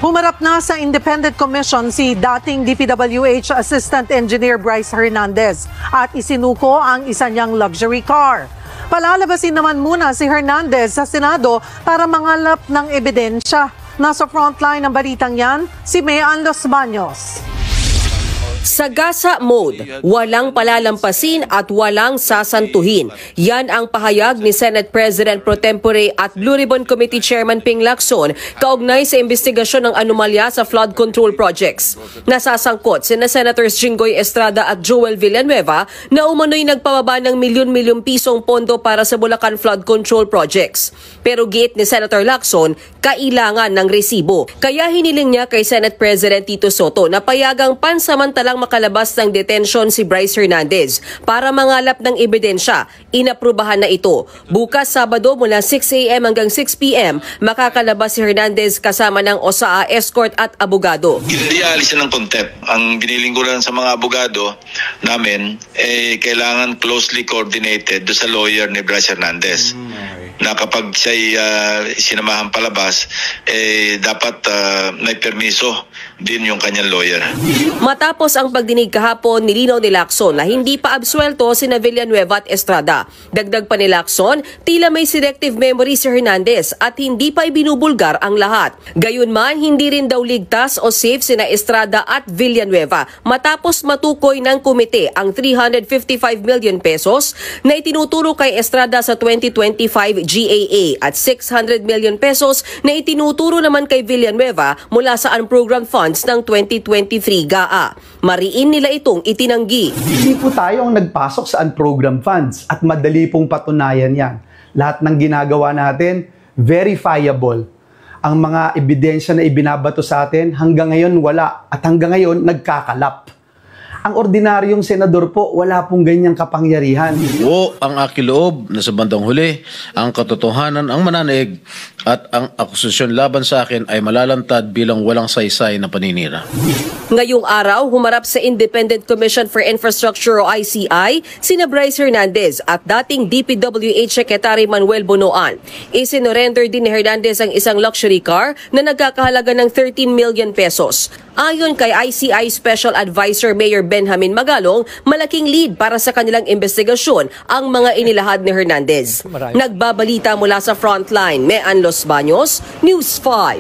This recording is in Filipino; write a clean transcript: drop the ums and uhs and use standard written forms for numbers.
Humarap na sa Independent Commission si dating DPWH Assistant Engineer Bryce Hernandez at isinuko ang isa niyang luxury car. Palalabasin naman muna si Hernandez sa Senado para mangalap ng ebidensya. Nasa frontline ng balitang yan, si Mean Los Baños. Sa gasa mode, walang palalampasin at walang sasantuhin. Yan ang pahayag ni Senate President Pro Tempore at Blue Ribbon Committee Chairman Ping Lacson kaugnay sa investigasyon ng anomalya sa flood control projects. Nasasangkot sina Senators Jinggoy Estrada at Joel Villanueva na umano'y nagpababa ng milyon-milyong pisong pondo para sa Bulacan flood control projects. Pero giit ni Senator Lacson, kailangan ng resibo. Kaya hiniling niya kay Senate President Tito Soto na payagang pansamantalang makalabas ng detention si Bryce Hernandez para mangalap ng ebidensya. Inaprubahan na ito. Bukas Sabado mula 6 a.m. hanggang 6 p.m. makakalabas si Hernandez kasama ng OSAA, escort at abogado. Ialisin ng contempt. Ang binilingkuran sa mga abogado namin kailangan closely coordinated do sa lawyer ni Bryce Hernandez. Na kapag siya'y sinamahan palabas, dapat may permiso din yung kanyang lawyer. Matapos ang pagdinig kahapon, nilinaw ni Lacson na hindi pa absuelto sina Villanueva at Estrada. Dagdag pa ni Lacson, tila may selective memory si Hernandez at hindi pa ibinubulgar ang lahat. Gayunman, hindi rin daw ligtas o safe sina Estrada at Villanueva matapos matukoy ng komite ang 355 million pesos na itinuturo kay Estrada sa 2025 GAA at 600 million pesos na itinuturo naman kay Villanueva mula sa unprogrammed funds ng 2023 GAA. Mariin nila itong itinanggi. Hindi po tayo ang nagpasok sa unprogrammed funds at madali pong patunayan yan. Lahat ng ginagawa natin, verifiable. Ang mga ebidensya na ibinabato sa atin, hanggang ngayon wala at hanggang ngayon nagkakalap. Ang ordinaryong senador po, wala pong ganyang kapangyarihan. O ang akiloob na sa bandang huli, ang katotohanan ang mananig at ang akusasyon laban sa akin ay malalantad bilang walang saysay na paninira. Ngayong araw, humarap sa Independent Commission for Infrastructure o ICI, sina Bryce Hernandez at dating DPWH Secretary Manuel Bonoan. Isinorender din ni Hernandez ang isang luxury car na nagkakahalaga ng 13 million pesos. Ayon kay ICI Special Advisor Mayor Benjamin Magalong, malaking lead para sa kanilang investigasyon ang mga inilahad ni Hernandez. Nagbabalita mula sa frontline, Mean Los Baños, News 5.